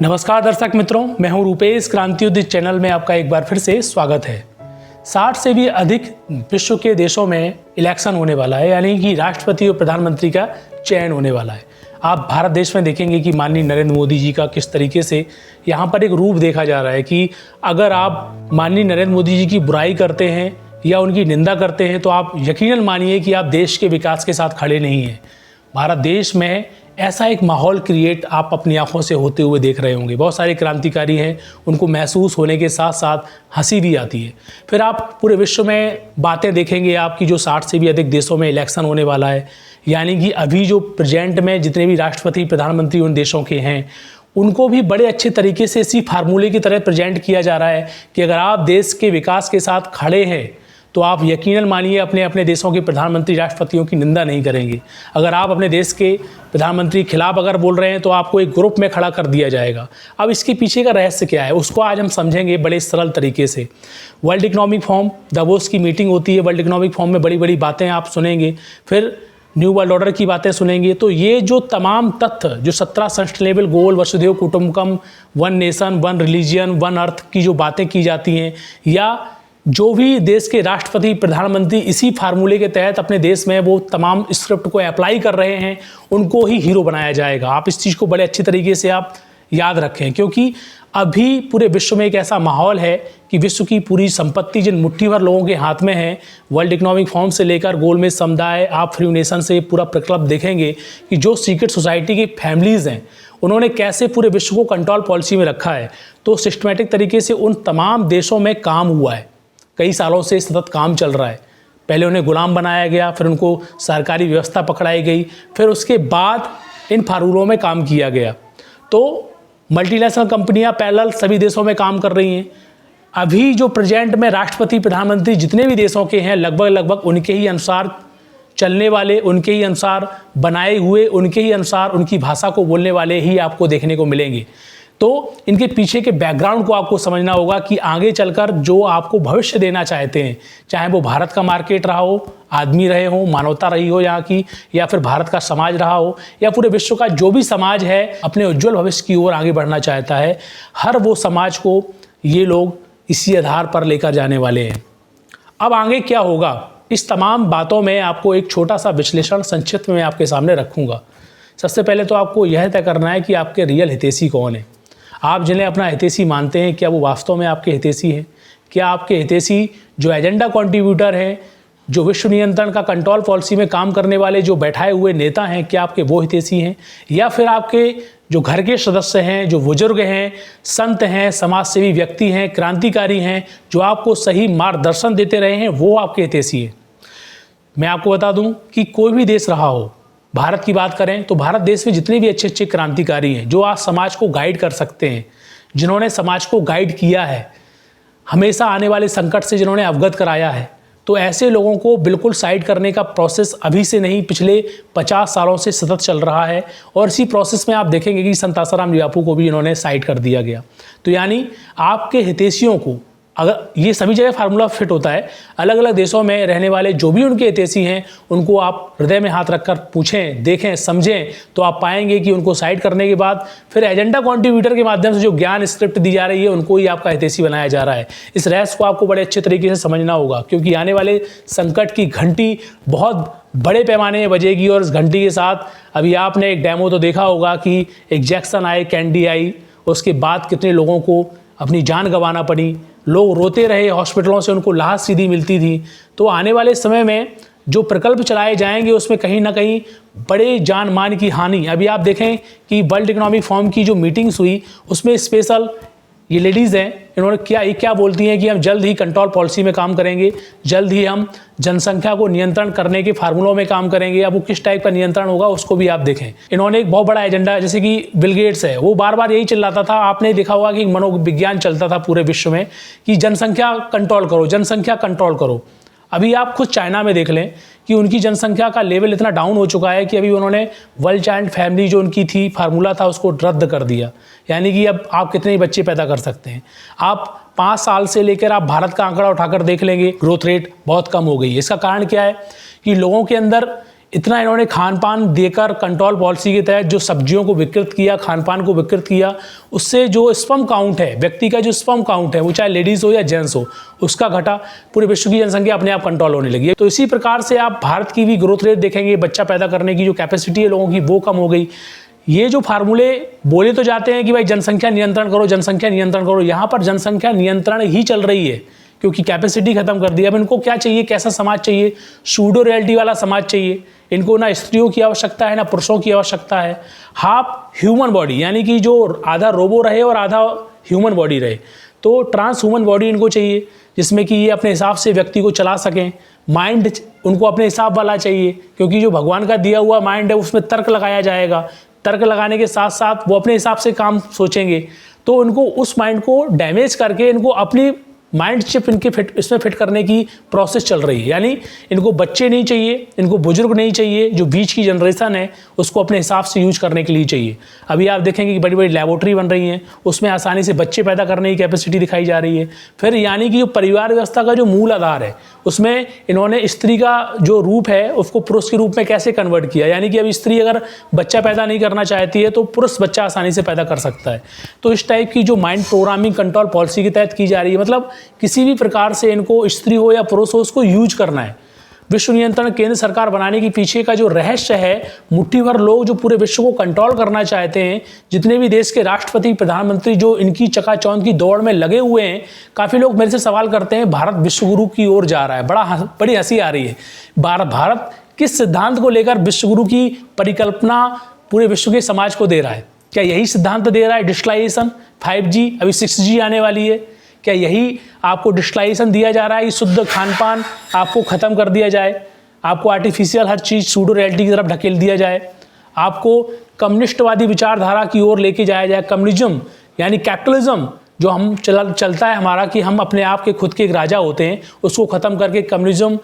नमस्कार दर्शक मित्रों, मैं हूं रूपेश। क्रांति युद्ध चैनल में आपका एक बार फिर से स्वागत है। 60 से भी अधिक विश्व के देशों में इलेक्शन होने वाला है, यानी कि राष्ट्रपति और प्रधानमंत्री का चयन होने वाला है। आप भारत देश में देखेंगे कि माननीय नरेंद्र मोदी जी का किस तरीके से यहाँ पर एक रूप देखा जा रहा है कि अगर आप माननीय नरेंद्र मोदी जी की बुराई करते हैं या उनकी निंदा करते हैं तो आप यकीनन मानिए कि आप देश के विकास के साथ खड़े नहीं हैं। भारत देश में ऐसा एक माहौल क्रिएट आप अपनी आंखों से होते हुए देख रहे होंगे। बहुत सारे क्रांतिकारी हैं, उनको महसूस होने के साथ साथ हंसी भी आती है। फिर आप पूरे विश्व में बातें देखेंगे आपकी जो 60 से भी अधिक देशों में इलेक्शन होने वाला है, यानी कि अभी जो प्रेजेंट में जितने भी राष्ट्रपति प्रधानमंत्री उन देशों के हैं उनको भी बड़े अच्छे तरीके से इसी फार्मूले की तरह प्रेजेंट किया जा रहा है कि अगर आप देश के विकास के साथ खड़े हैं तो आप यकीनन मानिए अपने अपने देशों के प्रधानमंत्री राष्ट्रपतियों की निंदा नहीं करेंगे। अगर आप अपने देश के प्रधानमंत्री के खिलाफ अगर बोल रहे हैं तो आपको एक ग्रुप में खड़ा कर दिया जाएगा। अब इसके पीछे का रहस्य क्या है उसको आज हम समझेंगे बड़े सरल तरीके से। वर्ल्ड इकोनॉमिक फोरम दावोस की मीटिंग होती है। वर्ल्ड इकोनॉमिक फोरम में बड़ी बड़ी बातें आप सुनेंगे, फिर न्यू वर्ल्ड ऑर्डर की बातें सुनेंगे। तो ये जो तमाम तथ्य जो 17 सस्टेनेबल गोल, वसुधैव कुटुंबकम, one nation one religion one earth की जो बातें की जाती हैं, या जो भी देश के राष्ट्रपति प्रधानमंत्री इसी फार्मूले के तहत अपने देश में वो तमाम स्क्रिप्ट को अप्लाई कर रहे हैं, उनको ही हीरो बनाया जाएगा। आप इस चीज़ को बड़े अच्छी तरीके से आप याद रखें, क्योंकि अभी पूरे विश्व में एक ऐसा माहौल है कि विश्व की पूरी संपत्ति जिन मुट्ठी भर लोगों के हाथ में है, वर्ल्ड इकोनॉमिक फोरम से लेकर गोलमेज समुदाय, आप फ्री नेशन से पूरा प्रक्लब देखेंगे कि जो सीक्रेट सोसाइटी की फैमिलीज़ हैं उन्होंने कैसे पूरे विश्व को कंट्रोल पॉलिसी में रखा है। तो सिस्टमेटिक तरीके से उन तमाम देशों में काम हुआ है, कई सालों से सतत काम चल रहा है। पहले उन्हें गुलाम बनाया गया, फिर उनको सरकारी व्यवस्था पकड़ाई गई, फिर उसके बाद इन फार्मूलों में काम किया गया। तो मल्टीनेशनल कंपनियां पैरेलल सभी देशों में काम कर रही हैं। अभी जो प्रेजेंट में राष्ट्रपति प्रधानमंत्री जितने भी देशों के हैं लगभग उनके ही अनुसार चलने वाले, उनके ही अनुसार बनाए हुए, उनके ही अनुसार उनकी भाषा को बोलने वाले ही आपको देखने को मिलेंगे। तो इनके पीछे के बैकग्राउंड को आपको समझना होगा कि आगे चलकर जो आपको भविष्य देना चाहते हैं, चाहे वो भारत का मार्केट रहा हो, आदमी रहे हो, मानवता रही हो यहाँ की, या फिर भारत का समाज रहा हो, या पूरे विश्व का जो भी समाज है अपने उज्जवल भविष्य की ओर आगे बढ़ना चाहता है, हर वो समाज को ये लोग इसी आधार पर लेकर जाने वाले हैं। अब आगे क्या होगा, इस तमाम बातों में आपको एक छोटा सा विश्लेषण संक्षिप्त में आपके सामने रखूँगा। सबसे पहले तो आपको यह तय करना है कि आपके रियल हितैषी कौन है। आप जिन्हें अपना हितैषी मानते हैं, क्या वो वास्तव में आपके हितैषी हैं? क्या आपके हितैषी जो एजेंडा कंट्रीब्यूटर हैं, जो विश्व नियंत्रण का कंट्रोल पॉलिसी में काम करने वाले जो बैठाए हुए नेता हैं, क्या आपके वो हितैषी हैं? या फिर आपके जो घर के सदस्य हैं, जो बुजुर्ग हैं, संत हैं, समाजसेवी व्यक्ति हैं, क्रांतिकारी हैं, जो आपको सही मार्गदर्शन देते रहे हैं, वो आपके हितैषी हैं? मैं आपको बता दूं कि कोई भी देश रहा हो, भारत की बात करें तो भारत देश में जितने भी अच्छे अच्छे क्रांतिकारी हैं जो आज समाज को गाइड कर सकते हैं, जिन्होंने समाज को गाइड किया है, हमेशा आने वाले संकट से जिन्होंने अवगत कराया है, तो ऐसे लोगों को बिल्कुल साइड करने का प्रोसेस अभी से नहीं पिछले 50 सालों से सतत चल रहा है। और इसी प्रोसेस में आप देखेंगे कि संत आसाराम जी बापू को भी इन्होंने साइड कर दिया गया। तो यानी आपके हितैषियों को, अगर ये सभी जगह फार्मूला फिट होता है, अलग अलग देशों में रहने वाले जो भी उनके हितैषी हैं उनको आप हृदय में हाथ रखकर पूछें, देखें, समझें, तो आप पाएंगे कि उनको साइड करने के बाद फिर एजेंडा कंट्रीब्यूटर के माध्यम से जो ज्ञान स्क्रिप्ट दी जा रही है उनको ही आपका हितैषी बनाया जा रहा है। इस रहस्य को आपको बड़े अच्छे तरीके से समझना होगा, क्योंकि आने वाले संकट की घंटी बहुत बड़े पैमाने में बजेगी। और इस घंटी के साथ अभी आपने एक डेमो तो देखा होगा कि एक जैक्सन आए, कैंडी आई, उसके बाद कितने लोगों को अपनी जान गंवाना पड़ी, लोग रोते रहे, हॉस्पिटलों से उनको राहत सीधी मिलती थी। तो आने वाले समय में जो प्रकल्प चलाए जाएंगे उसमें कहीं ना कहीं बड़े जान मान की हानि। अभी आप देखें कि वर्ल्ड इकोनॉमिक फोरम की जो मीटिंग्स हुई उसमें स्पेशल ये लेडीज़ हैं, इन्होंने क्या बोलती हैं कि हम जल्द ही कंट्रोल पॉलिसी में काम करेंगे, जल्द ही हम जनसंख्या को नियंत्रण करने के फार्मूलों में काम करेंगे। अब वो किस टाइप का नियंत्रण होगा उसको भी आप देखें। इन्होंने एक बहुत बड़ा एजेंडा, जैसे कि बिल गेट्स है, वो बार बार यही चिल्लाता था, आपने देखा होगा कि मनोविज्ञान चलता था पूरे विश्व में कि जनसंख्या कंट्रोल करो, जनसंख्या कंट्रोल करो। अभी आप खुद चाइना में देख लें कि उनकी जनसंख्या का लेवल इतना डाउन हो चुका है कि अभी उन्होंने वर्ल्ड चाइल्ड फैमिली जो उनकी थी फार्मूला था उसको रद्द कर दिया। यानी कि अब आप कितने ही बच्चे पैदा कर सकते हैं। आप 5 साल से लेकर आप भारत का आंकड़ा उठाकर देख लेंगे, ग्रोथ रेट बहुत कम हो गई है। इसका कारण क्या है कि लोगों के अंदर इतना इन्होंने खान पान देकर कंट्रोल पॉलिसी के तहत जो सब्जियों को विकृत किया, खान पान को विकृत किया, उससे जो स्पर्म काउंट है, व्यक्ति का जो स्पर्म काउंट है, वो चाहे लेडीज़ हो या जेंट्स हो, उसका घटा, पूरे विश्व की जनसंख्या अपने आप कंट्रोल होने लगी है। तो इसी प्रकार से आप भारत की भी ग्रोथ रेट देखेंगे, बच्चा पैदा करने की जो कैपेसिटी है लोगों की वो कम हो गई। ये जो फार्मूले बोले तो जाते हैं कि भाई जनसंख्या नियंत्रण करो, जनसंख्या नियंत्रण करो, यहाँ पर जनसंख्या नियंत्रण ही चल रही है क्योंकि कैपेसिटी खत्म कर दी। अब इनको क्या चाहिए, कैसा समाज चाहिए? सूडो रियलिटी वाला समाज चाहिए। इनको ना स्त्रियों की आवश्यकता है ना पुरुषों की आवश्यकता है। हाफ ह्यूमन बॉडी, यानी कि जो आधा रोबो रहे और आधा ह्यूमन बॉडी रहे, तो ट्रांस ह्यूमन बॉडी इनको चाहिए जिसमें कि ये अपने हिसाब से व्यक्ति को चला सकें। माइंड उनको अपने हिसाब वाला चाहिए क्योंकि जो भगवान का दिया हुआ माइंड है उसमें तर्क लगाया जाएगा। तर्क लगाने के साथ साथ वो अपने हिसाब से काम सोचेंगे, तो उनको उस माइंड को डैमेज करके इनको अपनी माइंड चिप इनके इसमें फिट करने की प्रोसेस चल रही है। यानी इनको बच्चे नहीं चाहिए, इनको बुजुर्ग नहीं चाहिए, जो बीच की जनरेशन है उसको अपने हिसाब से यूज करने के लिए चाहिए। अभी आप देखेंगे कि बड़ी बड़ी लैबोरेटरी बन रही हैं, उसमें आसानी से बच्चे पैदा करने की कैपेसिटी दिखाई जा रही है। फिर यानी कि जो परिवार व्यवस्था का जो मूल आधार है उसमें इन्होंने स्त्री का जो रूप है उसको पुरुष के रूप में कैसे कन्वर्ट किया। यानी कि अब स्त्री अगर बच्चा पैदा नहीं करना चाहती है तो पुरुष बच्चा आसानी से पैदा कर सकता है। तो इस टाइप की जो माइंड प्रोग्रामिंग कंट्रोल पॉलिसी के तहत की जा रही है, मतलब किसी भी प्रकार से इनको स्त्री हो या पुरुष हो उसको यूज करना है। विश्व नियंत्रण केंद्र सरकार बनाने के पीछे का जो रहस्य है, मुट्ठी भर लोग जो पूरे विश्व को कंट्रोल करना चाहते हैं, जितने भी देश के राष्ट्रपति प्रधानमंत्री जो इनकी चकाचौंध की दौड़ में लगे हुए हैं। काफ़ी लोग मेरे से सवाल करते हैं भारत विश्वगुरु की ओर जा रहा है, बड़ी हंसी आ रही है। भारत किस सिद्धांत को लेकर विश्वगुरु की परिकल्पना पूरे विश्व के समाज को दे रहा है? क्या यही सिद्धांत दे रहा है डिजिटलाइजेशन, 5G, अभी 6G आने वाली है? क्या यही आपको डिजिटलाइजेशन दिया जा रहा है कि शुद्ध खान पान आपको ख़त्म कर दिया जाए, आपको आर्टिफिशियल हर चीज़ सूडो रियलिटी की तरफ ढकेल दिया जाए, आपको कम्युनिस्टवादी विचारधारा की ओर लेके जाया जाए? कम्युनिज्म यानी कैपिटलिज्म जो हम चलता है हमारा कि हम अपने आप के खुद के एक राजा होते हैं, उसको ख़त्म करके कम्युनिज्म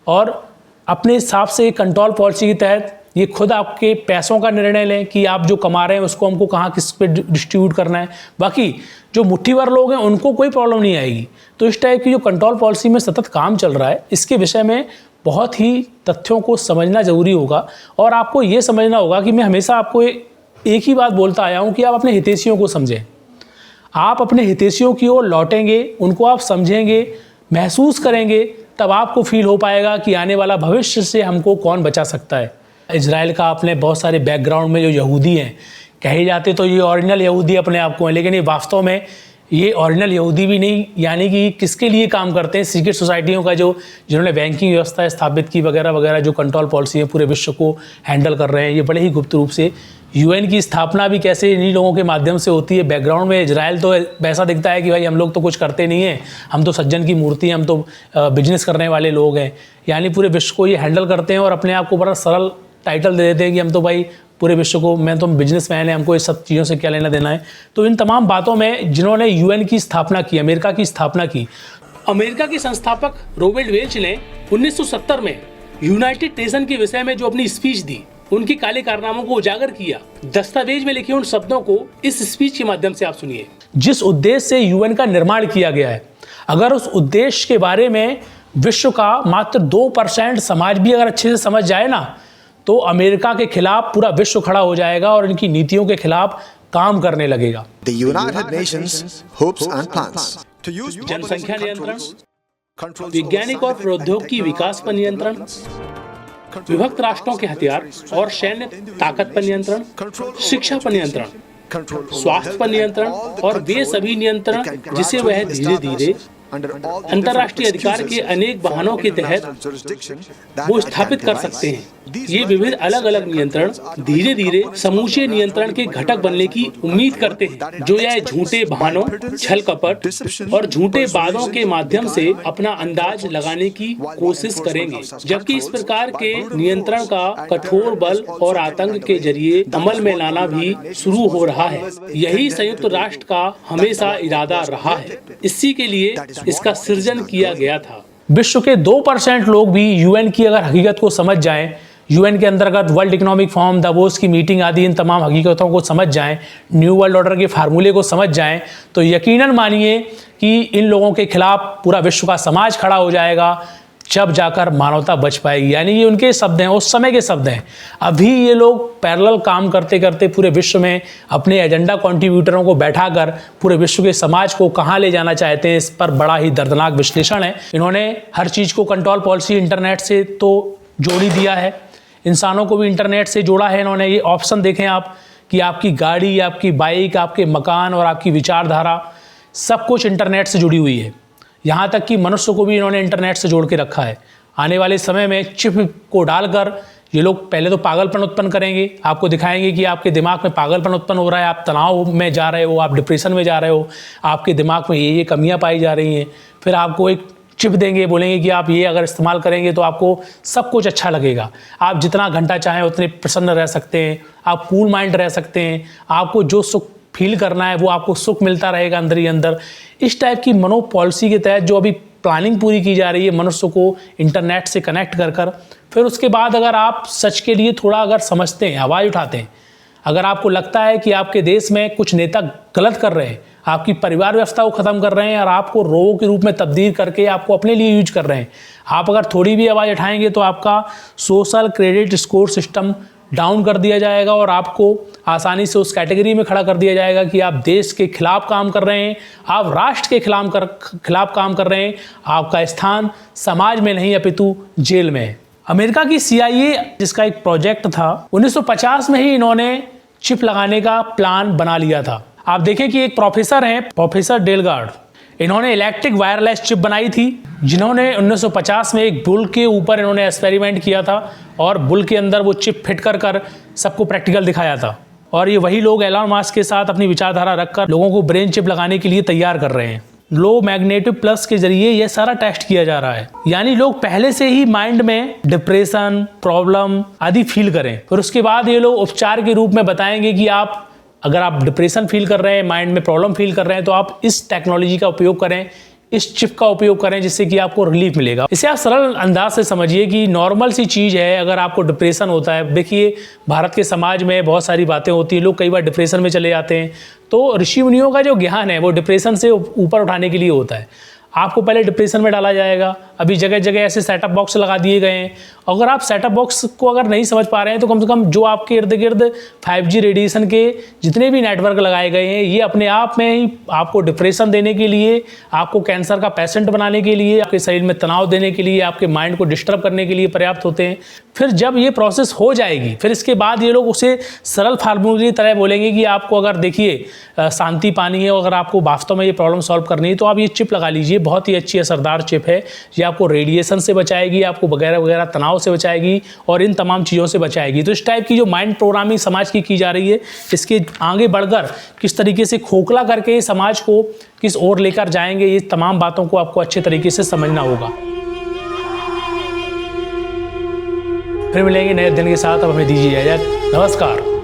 और अपने हिसाब से कंट्रोल पॉलिसी के तहत ये खुद आपके पैसों का निर्णय लें कि आप जो कमा रहे हैं उसको हमको कहाँ किस पे डिस्ट्रीब्यूट करना है। बाकी जो मुट्ठी भर लोग हैं उनको कोई प्रॉब्लम नहीं आएगी। तो इस टाइप की जो कंट्रोल पॉलिसी में सतत काम चल रहा है, इसके विषय में बहुत ही तथ्यों को समझना ज़रूरी होगा। और आपको ये समझना होगा कि मैं हमेशा आपको एक ही बात बोलता आया हूँ कि आप अपने हितैषियों को समझें। आप अपने हितैषियों की ओर लौटेंगे, उनको आप समझेंगे, महसूस करेंगे, तब आपको फील हो पाएगा कि आने वाला भविष्य से हमको कौन बचा सकता है। इजराइल का अपने बहुत सारे बैकग्राउंड में जो यहूदी हैं कहे जाते तो ये ओरिजिनल यहूदी अपने आप को हैं, लेकिन ये वास्तव में ये ओरिजिनल यहूदी भी नहीं। यानी कि किसके लिए काम करते हैं? सीक्रेट सोसाइटियों का जो जिन्होंने बैंकिंग व्यवस्था स्थापित की वगैरह वगैरह, जो कंट्रोल पॉलिसी है पूरे विश्व को हैंडल कर रहे हैं, ये बड़े ही गुप्त रूप से। UN की स्थापना भी कैसे इन्हीं लोगों के माध्यम से होती है। बैकग्राउंड में इजराइल तो वैसा दिखता है कि भाई हम लोग तो कुछ करते नहीं हैं, हम तो सज्जन की मूर्ति हैं, हम तो बिजनेस करने वाले लोग हैं। यानी पूरे विश्व को ये हैंडल करते हैं और अपने आप को बड़ा सरल टाइटल दे देते हैं कि हम तो भाई पूरे विश्व को, मैं तो बिजनेसमैन है, हमको इस सब चीज़ों से क्या लेना देना है। तो इन तमाम बातों में जिन्होंने UN की स्थापना की, अमेरिका की स्थापना की, अमेरिका के संस्थापक रॉबर्ट वेल्च ने 1970 में यूनाइटेड नेशन के विषय में जो अपनी स्पीच दी, उनके काले कारनामों को उजागर किया। दस्तावेज में लिखे उन शब्दों को इस स्पीच के माध्यम से आप सुनिए। जिस उद्देश्य से UN का निर्माण किया गया है, अगर उस उद्देश्य के बारे में विश्व का मात्र 2% समाज भी अगर अच्छे से समझ जाए ना, तो अमेरिका के खिलाफ पूरा विश्व खड़ा हो जाएगा और इनकी नीतियों के खिलाफ काम करने लगेगा। The United Nations hopes and plans to use जनसंख्या नियंत्रण, वैज्ञानिक और प्रौद्योगिकी विकास पर नियंत्रण, विभक्त राष्ट्रों के हथियार और सैन्य ताकत पर नियंत्रण, शिक्षा पर नियंत्रण, स्वास्थ्य पर नियंत्रण और वे सभी नियंत्रण जिसे वह धीरे धीरे अंतर्राष्ट्रीय अधिकार के अनेक बहानों के तहत वो स्थापित कर सकते हैं। ये विविध अलग अलग नियंत्रण धीरे धीरे समूचे नियंत्रण के घटक बनने की उम्मीद करते हैं, जो यह झूठे बहानों, छल कपट और झूठे वादों के माध्यम से अपना अंदाज लगाने की कोशिश करेंगे। जबकि इस प्रकार के नियंत्रण का कठोर बल और आतंक के जरिए अमल में लाना भी शुरू हो रहा है। यही संयुक्त राष्ट्र का हमेशा इरादा रहा है। इसी के लिए इसका सृजन किया गया था। विश्व के 2% लोग भी UN की अगर हकीकत को समझ जाएं, UN के अंतर्गत वर्ल्ड इकोनॉमिक फोरम, दावोस की मीटिंग आदि इन तमाम हकीकतों को समझ जाएं, न्यू वर्ल्ड ऑर्डर के फार्मूले को समझ जाएं, तो यकीनन मानिए कि इन लोगों के खिलाफ पूरा विश्व का समाज खड़ा हो जाएगा। जब जाकर मानवता बच पाएगी। यानी ये उनके शब्द हैं, उस समय के शब्द हैं। अभी ये लोग पैरेलल काम करते करते पूरे विश्व में अपने एजेंडा कंट्रीब्यूटरों को बैठाकर पूरे विश्व के समाज को कहाँ ले जाना चाहते हैं, इस पर बड़ा ही दर्दनाक विश्लेषण है। इन्होंने हर चीज़ को कंट्रोल पॉलिसी इंटरनेट से तो जोड़ ही दिया है, इंसानों को भी इंटरनेट से जोड़ा है इन्होंने। ये ऑप्शन देखें आप कि आपकी गाड़ी, आपकी बाइक, आपके मकान और आपकी विचारधारा सब कुछ इंटरनेट से जुड़ी हुई है। यहाँ तक कि मनुष्य को भी इन्होंने इंटरनेट से जोड़ के रखा है। आने वाले समय में चिप को डालकर ये लोग पहले तो पागलपन उत्पन्न करेंगे, आपको दिखाएंगे कि आपके दिमाग में पागलपन उत्पन्न हो रहा है, आप तनाव में जा रहे हो, आप डिप्रेशन में जा रहे हो, आपके दिमाग में ये कमियां पाई जा रही हैं। फिर आपको एक चिप देंगे, बोलेंगे कि आप ये अगर इस्तेमाल करेंगे तो आपको सब कुछ अच्छा लगेगा, आप जितना घंटा चाहें उतने प्रसन्न रह सकते हैं, आप कूल माइंड रह सकते हैं, आपको जो सुख फील करना है वो आपको सुख मिलता रहेगा अंदर ही अंदर। इस टाइप की मनो पॉलिसी के तहत जो अभी प्लानिंग पूरी की जा रही है मनुष्य को इंटरनेट से कनेक्ट कर कर, फिर उसके बाद अगर आप सच के लिए थोड़ा अगर समझते हैं, आवाज़ उठाते हैं, अगर आपको लगता है कि आपके देश में कुछ नेता गलत कर रहे हैं, आपकी परिवार व्यवस्था को ख़त्म कर रहे हैं और आपको रोगों के रूप में तब्दील करके आपको अपने लिए यूज कर रहे हैं, आप अगर थोड़ी भी आवाज़ उठाएंगे तो आपका social credit score system down कर दिया जाएगा और आपको आसानी से उस कैटेगरी में खड़ा कर दिया जाएगा कि आप देश के खिलाफ काम कर रहे हैं, आप राष्ट्र के खिलाफ काम कर रहे हैं, आपका स्थान समाज में नहीं अपितु जेल में है। अमेरिका की CIA जिसका एक प्रोजेक्ट था, 1950 में ही इन्होंने चिप लगाने का प्लान बना लिया था। आप देखें कि एक प्रोफेसर हैं, प्रोफेसर डेलगार्ड, इन्होंने इलेक्ट्रिक वायरलेस चिप बनाई थी, जिन्होंने 1950 में एक बुल के ऊपर इन्होंने एक्सपेरिमेंट किया था और बुल के अंदर वो चिप फिट कर सबको प्रैक्टिकल दिखाया था। और ये वही लोग एलन मस्क के साथ अपनी विचारधारा रखकर लोगों को ब्रेन चिप लगाने के लिए तैयार कर रहे हैं। लो मैग्नेटिक प्लस के जरिए यह सारा टेस्ट किया जा रहा है, यानी लोग पहले से ही माइंड में डिप्रेशन, प्रॉब्लम आदि फील करें, फिर उसके बाद ये लोग उपचार के रूप में बताएंगे कि आप अगर आप डिप्रेशन फील कर रहे हैं, माइंड में प्रॉब्लम फील कर रहे हैं, तो आप इस टेक्नोलॉजी का उपयोग करें, इस चिप का उपयोग करें, जिससे कि आपको रिलीफ मिलेगा। इसे आप सरल अंदाज से समझिए कि नॉर्मल सी चीज़ है। अगर आपको डिप्रेशन होता है, देखिए भारत के समाज में बहुत सारी बातें होती हैं, लोग कई बार डिप्रेशन में चले जाते हैं, तो ऋषि मुनियों का जो ज्ञान है वो डिप्रेशन से ऊपर उठाने के लिए होता है। आपको पहले डिप्रेशन में डाला जाएगा। अभी जगह जगह ऐसे सेटअप बॉक्स लगा दिए गए हैं। अगर आप सेटअप बॉक्स को अगर नहीं समझ पा रहे हैं तो कम से कम जो आपके इर्द गिर्द 5G रेडिएशन के जितने भी नेटवर्क लगाए गए हैं, ये अपने आप में ही आपको डिप्रेशन देने के लिए, आपको कैंसर का पेशेंट बनाने के लिए, आपके शरीर में तनाव देने के लिए, आपके माइंड को डिस्टर्ब करने के लिए पर्याप्त होते हैं। फिर जब ये प्रोसेस हो जाएगी, फिर इसके बाद ये लोग उसे सरल फार्मूले की तरह बोलेंगे कि आपको अगर देखिए शांति पानी है, अगर आपको वास्तव में ये प्रॉब्लम सॉल्व करनी है तो आप ये चिप लगा लीजिए, बहुत ही अच्छी असरदार चिप है, ये आपको रेडिएशन से बचाएगी, आपको वगैरह वगैरह तनाव से बचाएगी और इन तमाम चीज़ों से बचाएगी। तो इस टाइप की जो माइंड प्रोग्रामिंग समाज की जा रही है, इसके आगे बढ़कर किस तरीके से खोखला करके समाज को किस ओर लेकर जाएंगे, ये तमाम बातों को आपको अच्छे तरीके से समझना होगा। फिर मिलेंगे नए दिन के साथ, अब हमें दीजिए इजाज़त। नमस्कार।